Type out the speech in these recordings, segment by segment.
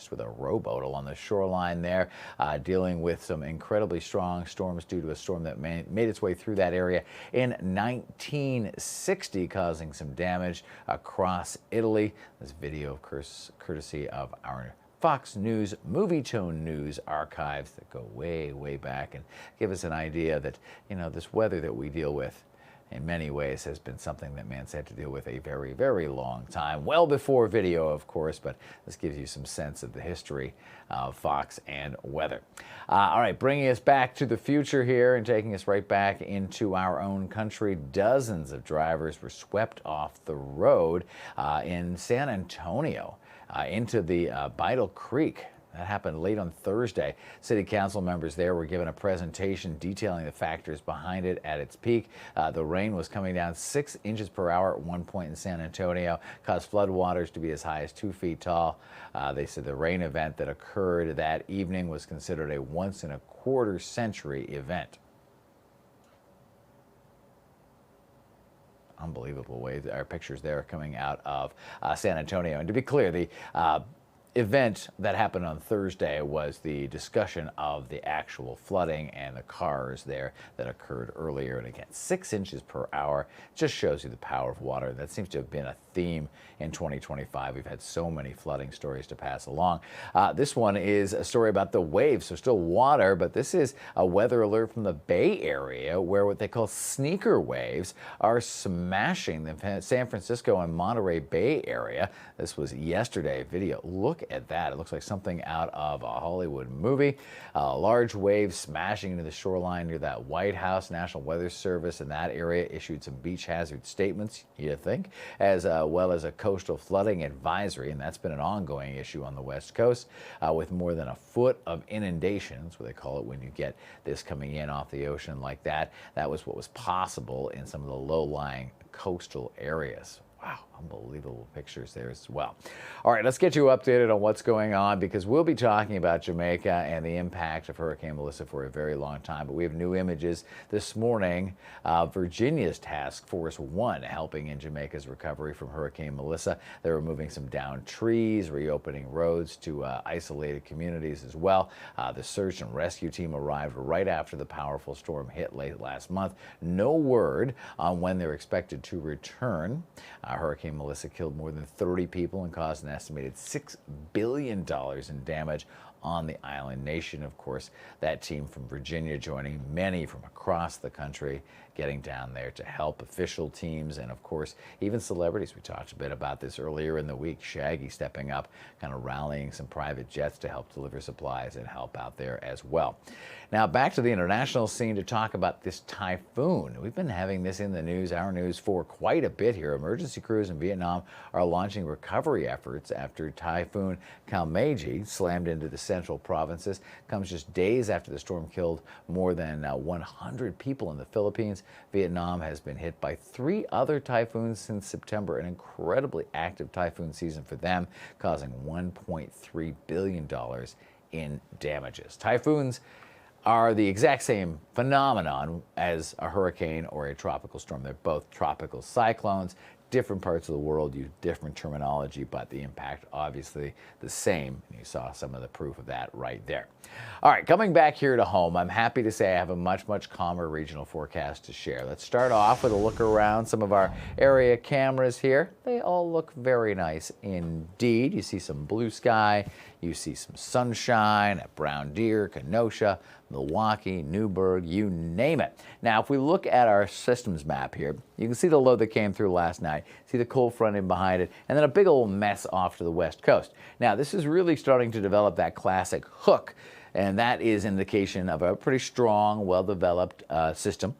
just with a rowboat along the shoreline there, dealing with some incredibly strong storms due to a storm that made its way through that area in 1960, causing some damage across Italy. This video, of course, courtesy of our Fox News Movie Tone News archives that go way, way back and give us an idea that, this weather that we deal with in many ways has been something that man's had to deal with a very, very long time, well before video, of course, but this gives you some sense of the history of Fox and weather. All right, bringing us back to the future here and taking us right back into our own country. Dozens of drivers were swept off the road in San Antonio into the Beidle Creek. That happened late on Thursday. City council members there were given a presentation detailing the factors behind it at its peak. The rain was coming down 6 inches per hour at one point in San Antonio, caused floodwaters to be as high as 2 feet tall. They said the rain event that occurred that evening was considered a once-in-a-quarter-century event. Unbelievable way our pictures there coming out of San Antonio. And to be clear, the event that happened on Thursday was the discussion of the actual flooding and the cars there that occurred earlier. And again, 6 inches per hour just shows you the power of water. That seems to have been a theme in 2025. We've had so many flooding stories to pass along. This one is a story about the waves, so still water, but this is a weather alert from the Bay Area where what they call sneaker waves are smashing the San Francisco and Monterey Bay Area. This was yesterday. Video. Look at that. It looks like something out of a Hollywood movie. Large waves smashing into the shoreline near that White House. National Weather Service in that area issued some beach hazard statements, you think, as well as a coastal flooding advisory, and that's been an ongoing issue on the West Coast with more than a foot of inundations, what they call it when you get this coming in off the ocean like that. That was what was possible in some of the low-lying coastal areas. Wow, unbelievable pictures there as well. All right, let's get you updated on what's going on because we'll be talking about Jamaica and the impact of Hurricane Melissa for a very long time. But we have new images this morning. Virginia's Task Force 1 helping in Jamaica's recovery from Hurricane Melissa. They're removing some downed trees, reopening roads to isolated communities as well. The search and rescue team arrived right after the powerful storm hit late last month. No word on when they're expected to return. Hurricane Melissa killed more than 30 people and caused an estimated $6 billion in damage on the island nation. Of course, that team from Virginia joining many from across the country, getting down there to help official teams and, of course, even celebrities. We talked a bit about this earlier in the week. Shaggy stepping up, kind of rallying some private jets to help deliver supplies and help out there as well. Now, back to the international scene to talk about this typhoon. We've been having this in the news, our news, for quite a bit here. Emergency crews in Vietnam are launching recovery efforts after Typhoon Kalmaji slammed into the central provinces. Comes just days after the storm killed more than 100 people in the Philippines. Vietnam has been hit by 3 other typhoons since September, an incredibly active typhoon season for them, causing $1.3 billion in damages. Typhoons are the exact same phenomenon as a hurricane or a tropical storm. They're both tropical cyclones. Different parts of the world use different terminology, but the impact obviously the same. And you saw some of the proof of that right there. All right, coming back here to home, I'm happy to say I have a much, much calmer regional forecast to share. Let's start off with a look around some of our area cameras here. They all look very nice indeed. You see some blue sky, you see some sunshine at Brown Deer, Kenosha, Milwaukee, Newburgh, you name it. Now, if we look at our systems map here, you can see the low that came through last night, see the cold front in behind it, and then a big old mess off to the west coast. Now, this is really starting to develop that classic hook, and that is indication of a pretty strong, well-developed system.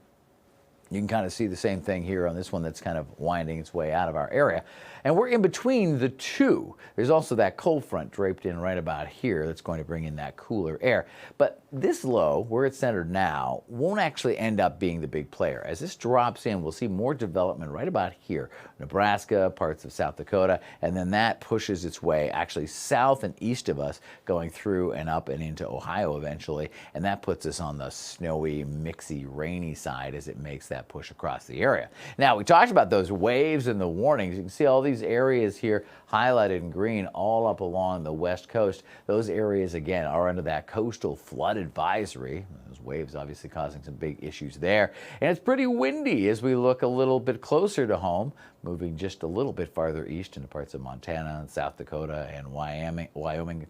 You can kind of see the same thing here on this one that's kind of winding its way out of our area. And we're in between the two. There's also that cold front draped in right about here that's going to bring in that cooler air. But this low, where it's centered now, won't actually end up being the big player. As this drops in, we'll see more development right about here. Nebraska, parts of South Dakota, and then that pushes its way actually south and east of us, going through and up and into Ohio eventually. And that puts us on the snowy, mixy, rainy side as it makes that that push across the area. Now, we talked about those waves and the warnings. You can see all these areas here highlighted in green all up along the west coast. Those areas, again, are under that coastal flood advisory. Those waves obviously causing some big issues there. And it's pretty windy as we look a little bit closer to home, moving just a little bit farther east into parts of Montana and South Dakota and Wyoming.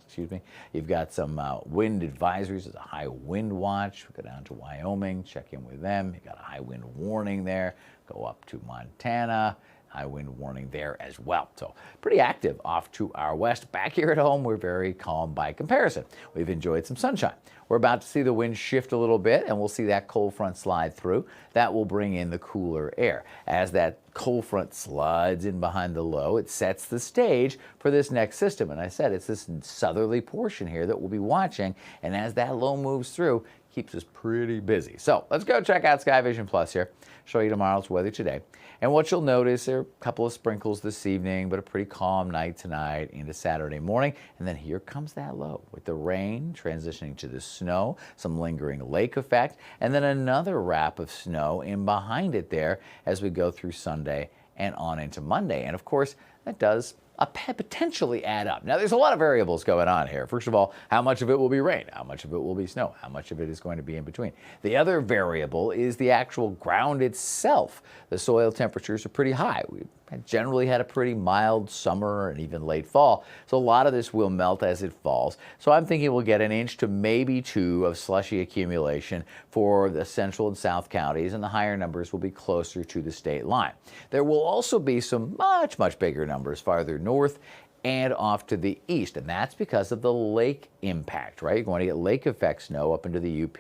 You've got some wind advisories. There's a high wind watch. We go down to Wyoming, check in with them. You've got a high wind warning there. Go up to Montana. High wind warning there as well. So pretty active off to our west. Back here at home, we're very calm by comparison. We've enjoyed some sunshine. We're about to see the wind shift a little bit, and we'll see that cold front slide through. That will bring in the cooler air. As that cold front slides in behind the low, it sets the stage for this next system. And I said it's this southerly portion here that we'll be watching, and as that low moves through, keeps us pretty busy. So let's go check out Sky Vision Plus here. Show you tomorrow's weather today. And what you'll notice, there are a couple of sprinkles this evening, but a pretty calm night tonight into Saturday morning. And then here comes that low with the rain transitioning to the snow, some lingering lake effect, and then another wrap of snow in behind it there as we go through Sunday and on into Monday. And of course, that does potentially add up. Now, there's a lot of variables going on here. First of all, how much of it will be rain? How much of it will be snow? How much of it is going to be in between? The other variable is the actual ground itself. The soil temperatures are pretty high. We've generally had a pretty mild summer and even late fall, so a lot of this will melt as it falls. So I'm thinking we'll get 1 inch to maybe 2 of slushy accumulation for the central and south counties, and the higher numbers will be closer to the state line. There will also be some much bigger numbers farther north and off to the east, and that's because of the lake impact, right? You're going to get lake effect snow up into the UP.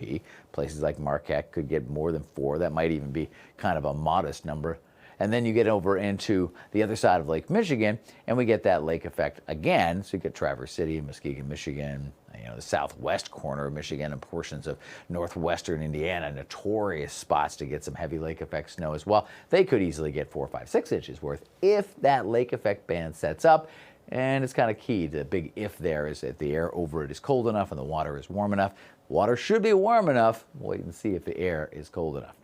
Places like Marquette could get more than 4. That might even be kind of a modest number. And then you get over into the other side of Lake Michigan, and we get that lake effect again. So you get Traverse City, Muskegon, Michigan, the southwest corner of Michigan and portions of northwestern Indiana, notorious spots to get some heavy lake effect snow as well. They could easily get 4, 5, 6 inches worth if that lake effect band sets up. And it's kind of key. The big if there is that the air over it is cold enough and the water is warm enough. Water should be warm enough. Wait and see if the air is cold enough.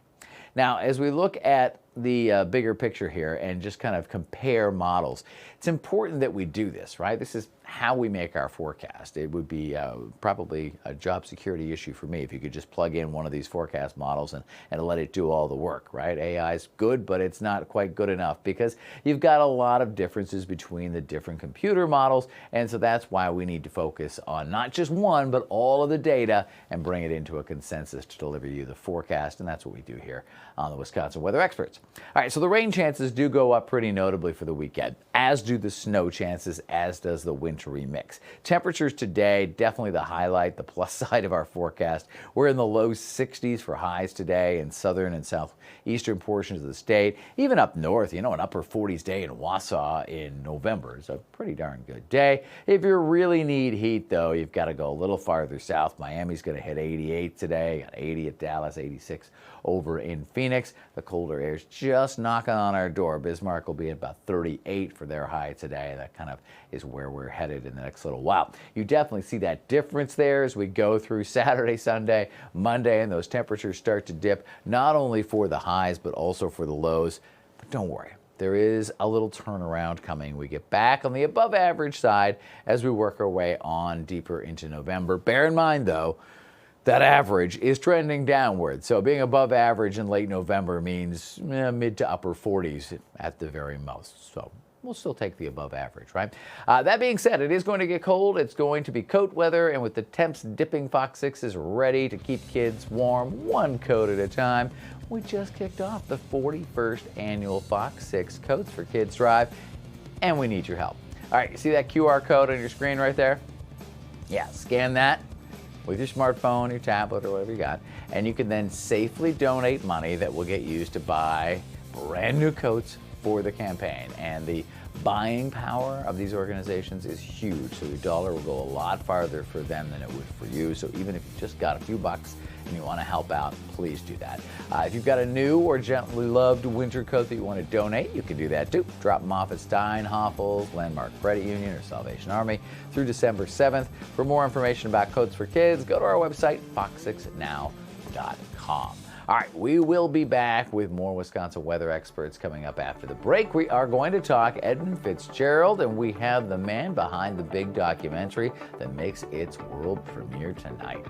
Now, as we look at the bigger picture here and just kind of compare models, it's important that we do this, right? This is how we make our forecast. It would be probably a job security issue for me if you could just plug in one of these forecast models and let it do all the work, right? AI is good, but it's not quite good enough because you've got a lot of differences between the different computer models, and so that's why we need to focus on not just one, but all of the data and bring it into a consensus to deliver you the forecast, and that's what we do here on the Wisconsin Weather Experts. All right, so the rain chances do go up pretty notably for the weekend, as do the snow chances, as does the wintry mix. Temperatures today, definitely the highlight, the plus side of our forecast. We're in the low 60s for highs today in southern and southeastern portions of the state. Even up north, an upper 40s day in Wausau in November. It's a pretty darn good day. If you really need heat, though, you've got to go a little farther south. Miami's going to hit 88 today, got 80 at Dallas, 86 over in Phoenix. The colder air is just knocking on our door. Bismarck will be at about 38 for their high today. That kind of is where we're headed in the next little while. You definitely see that difference there as we go through Saturday, Sunday, Monday, and those temperatures start to dip, not only for the highs, but also for the lows. But don't worry. There is a little turnaround coming. We get back on the above average side as we work our way on deeper into November. Bear in mind, though, that average is trending downward. So being above average in late November means mid to upper 40s at the very most. So we'll still take the above average, right? That being said, it is going to get cold. It's going to be coat weather, and with the temps dipping, Fox 6 is ready to keep kids warm, one coat at a time. We just kicked off the 41st annual Fox 6 Coats for Kids Drive, and we need your help. All right, you see that QR code on your screen right there? Yeah, scan that with your smartphone, your tablet, or whatever you got, and you can then safely donate money that will get used to buy brand new coats for the campaign. And the buying power of these organizations is huge, so your dollar will go a lot farther for them than it would for you. So even if you just got a few bucks and you want to help out, please do that. If you've got a new or gently loved winter coat that you want to donate, you can do that too. Drop them off at Stein, Hoffels, Landmark Credit Union, or Salvation Army through December 7th. For more information about Coats for Kids, go to our website, fox6now.com. All right, we will be back with more Wisconsin weather experts coming up after the break. We are going to talk Edmund Fitzgerald, and we have the man behind the big documentary that makes its world premiere tonight.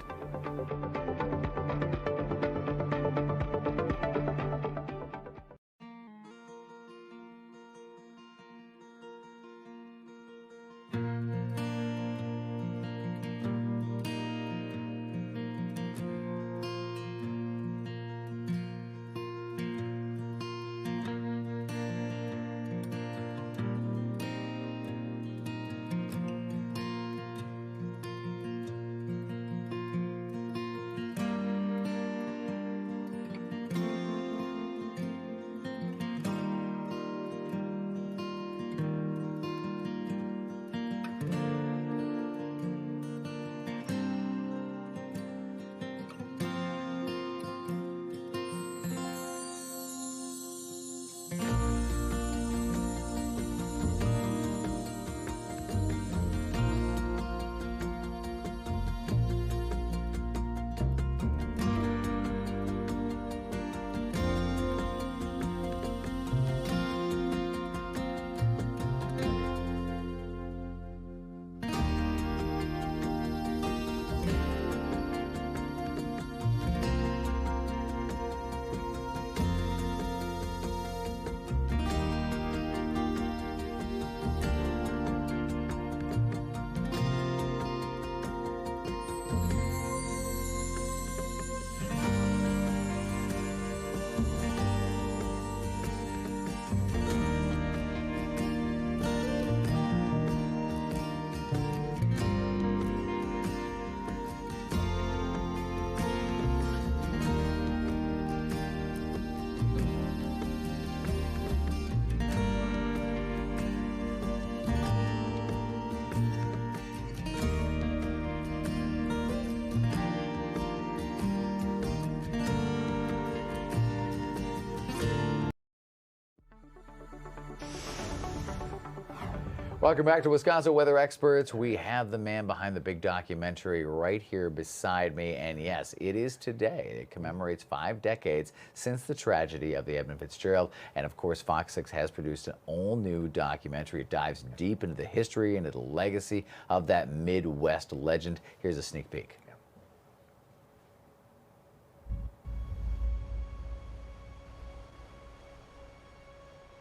Welcome back to Wisconsin Weather Experts. We have the man behind the big documentary right here beside me. And yes, it is today. It commemorates 5 decades since the tragedy of the Edmund Fitzgerald. And of course, Fox 6 has produced an all-new documentary. It dives deep into the history and the legacy of that Midwest legend. Here's a sneak peek.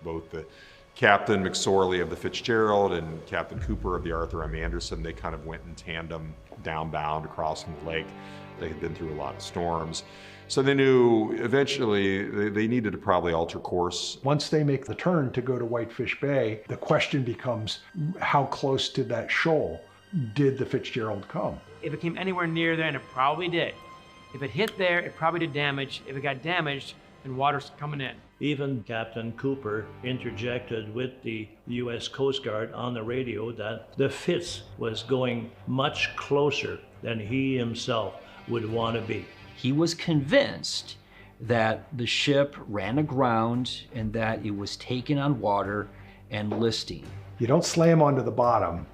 Both the Captain McSorley of the Fitzgerald and Captain Cooper of the Arthur M. Anderson, they kind of went in tandem downbound across the lake. They had been through a lot of storms. So they knew eventually they needed to probably alter course. Once they make the turn to go to Whitefish Bay, the question becomes, how close to that shoal did the Fitzgerald come? If it came anywhere near there, and it probably did, if it hit there, it probably did damage. If it got damaged, then water's coming in. Even Captain Cooper interjected with the U.S. Coast Guard on the radio that the Fitz was going much closer than he himself would want to be. He was convinced that the ship ran aground and that it was taken on water and listing. You don't slam onto the bottom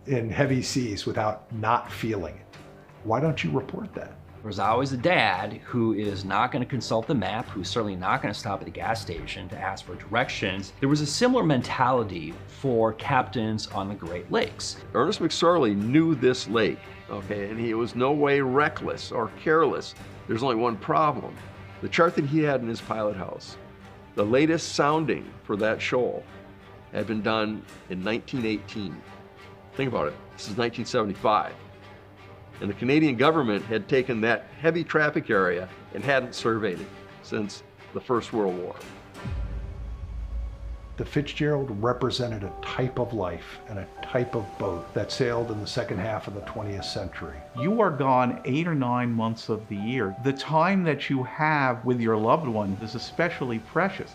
in heavy seas without not feeling it. Why don't you report that? There's always a dad who is not going to consult the map, who's certainly not going to stop at the gas station to ask for directions. There was a similar mentality for captains on the Great Lakes. Ernest McSorley knew this lake, okay, and he was no way reckless or careless. There's only one problem. The chart that he had in his pilot house, the latest sounding for that shoal had been done in 1918. Think about it, this is 1975. And the Canadian government had taken that heavy traffic area and hadn't surveyed it since the First World War. The Fitzgerald represented a type of life and a type of boat that sailed in the second half of the 20th century. You are gone 8 or 9 months of the year. The time that you have with your loved one is especially precious.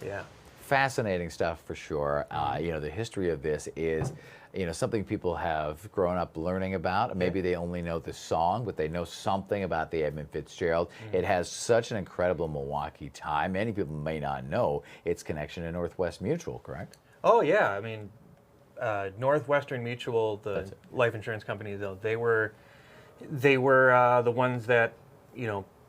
Yeah. Fascinating stuff for sure. You know, the history of this is, you know, something people have grown up learning about. Maybe they only know the song, but they know something about the Edmund Fitzgerald. It has such an incredible Milwaukee tie. Many people may not know its connection to Northwest Mutual, correct? Oh yeah, I mean, Northwestern Mutual, the life insurance company, though, they were they were the ones that,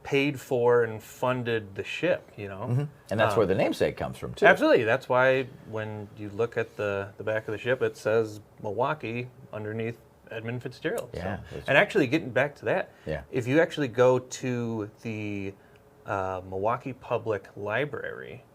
paid for and funded the ship, And that's where the namesake comes from, too. Absolutely. That's why when you look at the back of the ship, it says Milwaukee underneath Edmund Fitzgerald. Yeah. So. And actually, getting back to that, Yeah. if you actually go to the Milwaukee Public Library,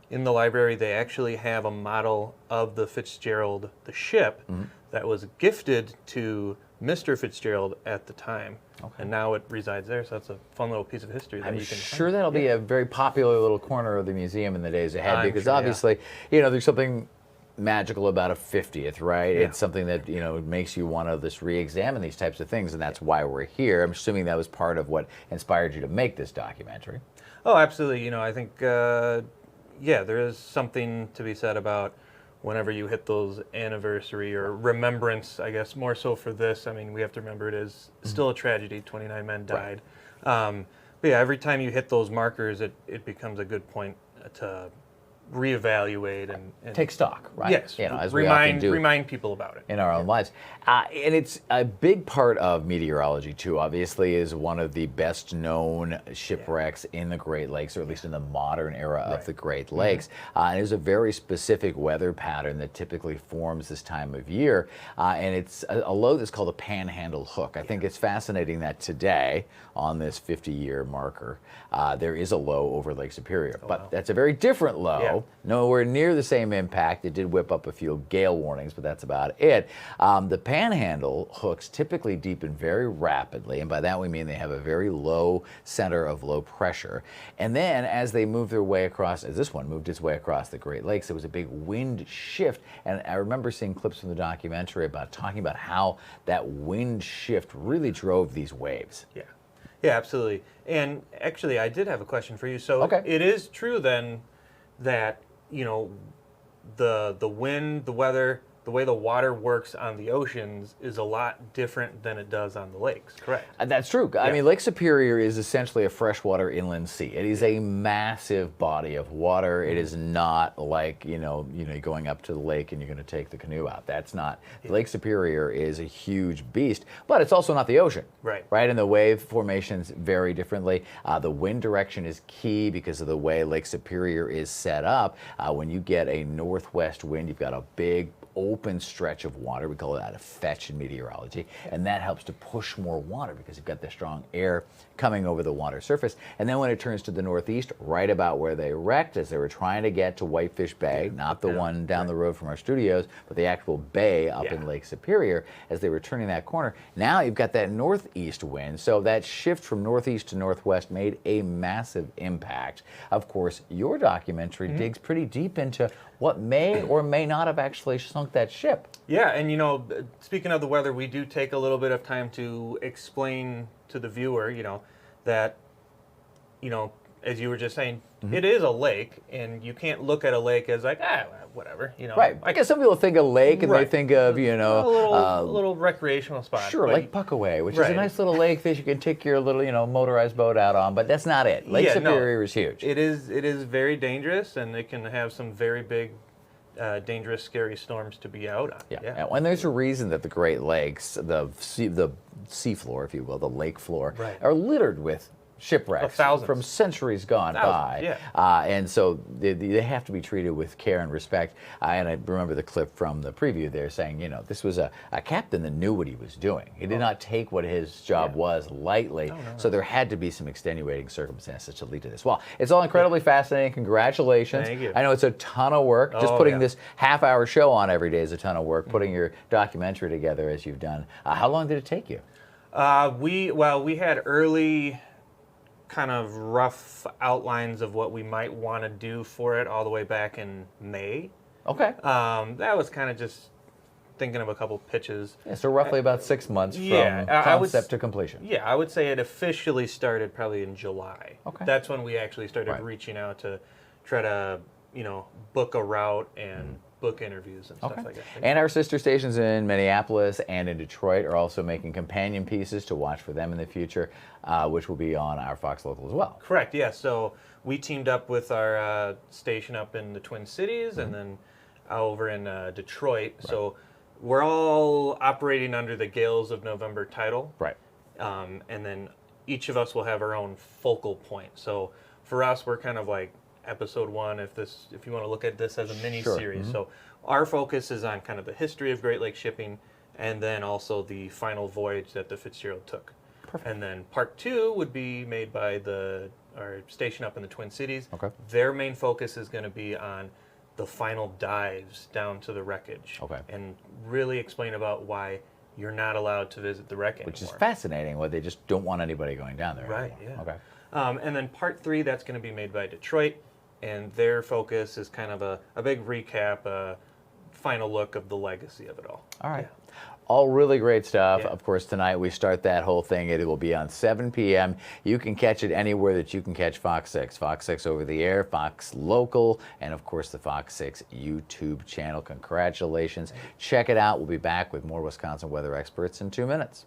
in the library they actually have a model of the Fitzgerald, the ship, that was gifted to Mr. Fitzgerald at the time. Okay. And now it resides there, so that's a fun little piece of history that I'm you can sure find. that'll be a very popular little corner of the museum in the days ahead, I'm because sure, obviously, there's something magical about a 50th, right? Yeah. It's something that, makes you want to just re-examine these types of things, and that's why we're here. I'm assuming that was part of what inspired you to make this documentary. Oh, absolutely. I think, there is something to be said about whenever you hit those anniversary or remembrance, I guess, more so for this. I mean, we have to remember it is still a tragedy. 29 men died. Right. But yeah, every time you hit those markers, it becomes a good point to reevaluate and take stock, right? Yes, as we often do remind people about it in our own lives. And it's a big part of meteorology too. Obviously, is one of the best known shipwrecks in the Great Lakes, or at least in the modern era of the Great Lakes. And there's a very specific weather pattern that typically forms this time of year, and it's a low that's called a panhandle hook. I think it's fascinating that today, on this 50-year marker, there is a low over Lake Superior, but that's a very different low. Nowhere near the same impact. It did whip up a few gale warnings, but that's about it. The panhandle hooks typically deepen very rapidly, and by that we mean they have a very low center of low pressure. And then as they move their way across, as this one moved its way across the Great Lakes, there was a big wind shift. And I remember seeing clips from the documentary talking about how that wind shift really drove these waves. Yeah, absolutely. And actually, I did have a question for you. So it is true then that, the wind, the weather, the way the water works on the oceans is a lot different than it does on the lakes, correct? That's true. I mean, Lake Superior is essentially a freshwater inland sea. It is a massive body of water. It is not like, you're going up to the lake and you're going to take the canoe out. That's not. Lake Superior is a huge beast, but it's also not the ocean. Right. And the wave formations vary differently. The wind direction is key because of the way Lake Superior is set up. When you get a northwest wind, you've got a big open stretch of water. We call that a fetch in meteorology, and that helps to push more water because you've got the strong air coming over the water surface. And then when it turns to the northeast, right about where they wrecked, as they were trying to get to Whitefish Bay, not the one down the road from our studios, but the actual bay up in Lake Superior, as they were turning that corner, now you've got that northeast wind. So that shift from northeast to northwest made a massive impact. Of course, your documentary digs pretty deep into what may or may not have actually sunk that ship. Yeah, and speaking of the weather, we do take a little bit of time to explain to the viewer, that, as you were just saying, it is a lake, and you can't look at a lake as like, whatever, Right. I guess some people think of lake and they think of, a little recreational spot. Sure, Lake Puckaway, which is a nice little lake that you can take your little, motorized boat out on, but that's not it. Lake Superior is huge. It is very dangerous, and it can have some very big, dangerous, scary storms to be out on. And there's a reason that the Great Lakes, the seafloor, if you will, the lake floor, are littered with shipwrecks from centuries gone by. And so they have to be treated with care and respect. And I remember the clip from the preview there saying, this was a captain that knew what he was doing. He did not take what his job was lightly. So there had to be some extenuating circumstances to lead to this. Well, it's all incredibly fascinating. Congratulations. Thank you. I know it's a ton of work. Just putting this half-hour show on every day is a ton of work. Putting your documentary together as you've done. How long did it take you? We had early kind of rough outlines of what we might want to do for it all the way back in May. Okay. That was kind of just thinking of a couple pitches. So roughly about 6 months from concept to completion. Yeah, I would say it officially started probably in July. Okay. That's when we actually started reaching out to try to, book a route and book interviews and stuff like that. And our sister stations in Minneapolis and in Detroit are also making companion pieces to watch for them in the future, which will be on our Fox Local as well. Correct, yeah. So we teamed up with our station up in the Twin Cities and then over in Detroit. So we're all operating under the Gales of November title. Right. and then each of us will have our own focal point. So for us, we're kind of like episode 1, if you want to look at this as a mini series. So our focus is on kind of the history of Great Lakes shipping, and then also the final voyage that the Fitzgerald took. Perfect. And then part 2 would be made by our station up in the Twin Cities. Okay. Their main focus is going to be on the final dives down to the wreckage. Okay. And really explain about why you're not allowed to visit the wreck anymore. Which is fascinating, why they just don't want anybody going down there Right, anymore. yeah. Okay. And then part 3, that's going to be made by Detroit, and their focus is kind of a big recap, a final look of the legacy of it all. All right. Yeah. All really great stuff. Yeah. Of course, tonight we start that whole thing. It will be on 7 p.m. You can catch it anywhere that you can catch Fox 6. Fox 6 over the air, Fox Local, and of course the Fox 6 YouTube channel. Congratulations. Check it out. We'll be back with more Wisconsin weather experts in 2 minutes.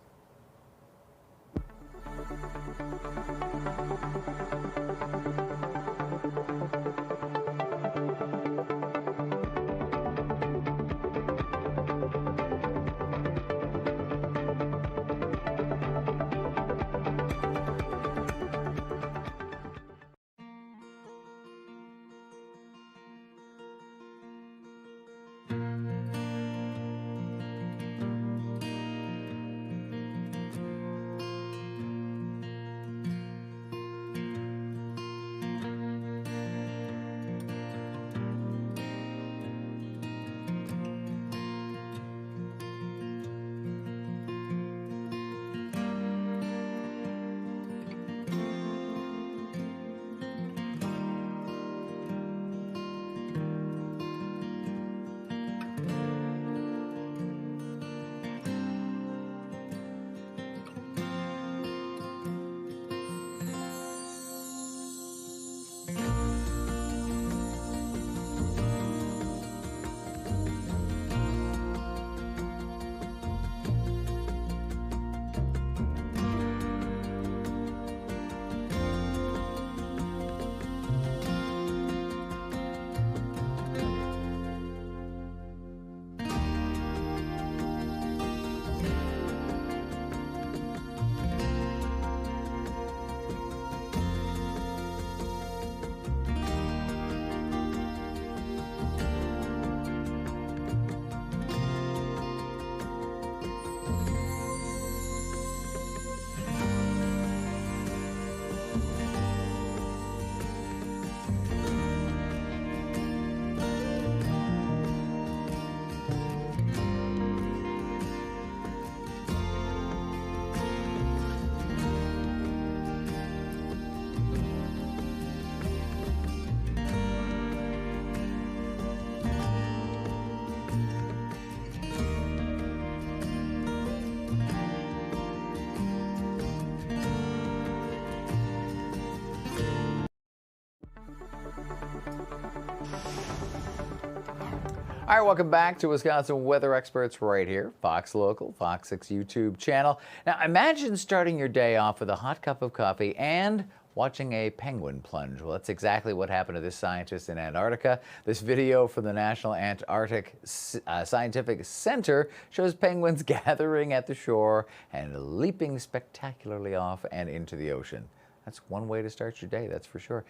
All right, welcome back to Wisconsin Weather Experts right here, Fox Local, Fox 6 YouTube channel. Now, imagine starting your day off with a hot cup of coffee and watching a penguin plunge. Well, that's exactly what happened to this scientist in Antarctica. This video from the National Antarctic Scientific Center shows penguins gathering at the shore and leaping spectacularly off and into the ocean. That's one way to start your day, that's for sure.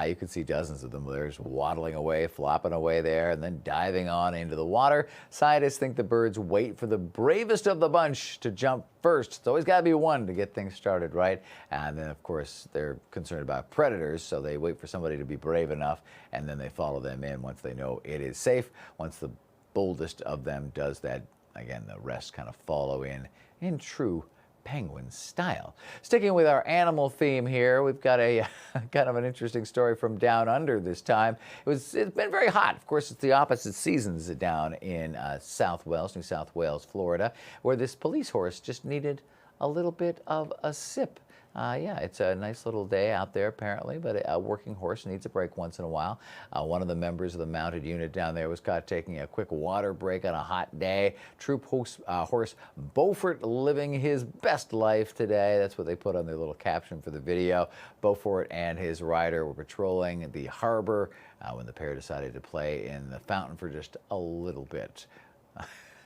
You can see dozens of them. There's waddling away, flopping away there, and then diving on into the water. Scientists think the birds wait for the bravest of the bunch to jump first. It's always got to be one to get things started, right? And then, of course, they're concerned about predators, so they wait for somebody to be brave enough, and then they follow them in once they know it is safe. Once the boldest of them does that, again, the rest kind of follow in true penguin style. Sticking with our animal theme here, we've got a kind of an interesting story from down under this time. It's been very hot. Of course, it's the opposite seasons down in South Wales, New South Wales, Florida, where this police horse just needed a little bit of a sip. Yeah, it's a nice little day out there apparently, but a working horse needs a break once in a while. One of the members of the mounted unit down there was caught taking a quick water break on a hot day. Troop horse Beaufort living his best life today. That's what they put on their little caption for the video. Beaufort and his rider were patrolling the harbor when the pair decided to play in the fountain for just a little bit.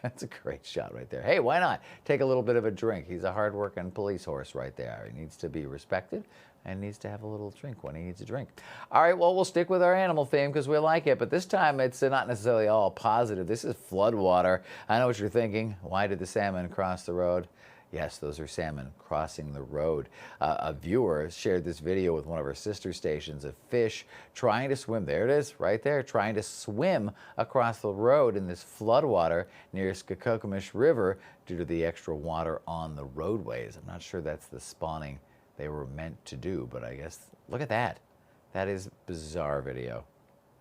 That's a great shot right there. Hey, why not take a little bit of a drink? He's a hard-working police horse right there. He needs to be respected and needs to have a little drink when he needs a drink. All right, well, we'll stick with our animal theme because we like it, but this time it's not necessarily all positive. This is flood water. I know what you're thinking. Why did the salmon cross the road? Yes, those are salmon crossing the road. A viewer shared this video with one of our sister stations of fish trying to swim. There it is, right there, trying to swim across the road in this floodwater near Skokomish River due to the extra water on the roadways. I'm not sure that's the spawning they were meant to do, but I guess, look at that. That is bizarre video.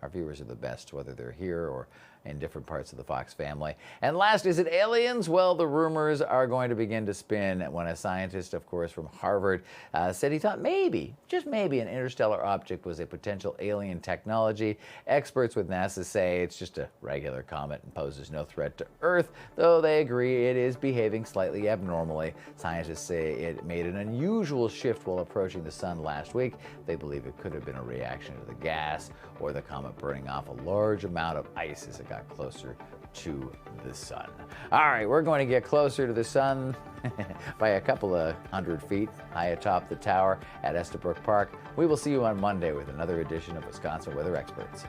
Our viewers are the best, whether they're here or in different parts of the Fox family. And last, is it aliens? Well, the rumors are going to begin to spin when a scientist, of course, from Harvard said he thought maybe, just maybe, an interstellar object was a potential alien technology. Experts with NASA say it's just a regular comet and poses no threat to Earth, though they agree it is behaving slightly abnormally. Scientists say it made an unusual shift while approaching the sun last week. They believe it could have been a reaction to the gas or the comet burning off a large amount of ice as it got closer to the sun. All right, we're going to get closer to the sun by a couple of 100 feet high atop the tower at Estabrook Park. We will see you on Monday with another edition of Wisconsin Weather Experts.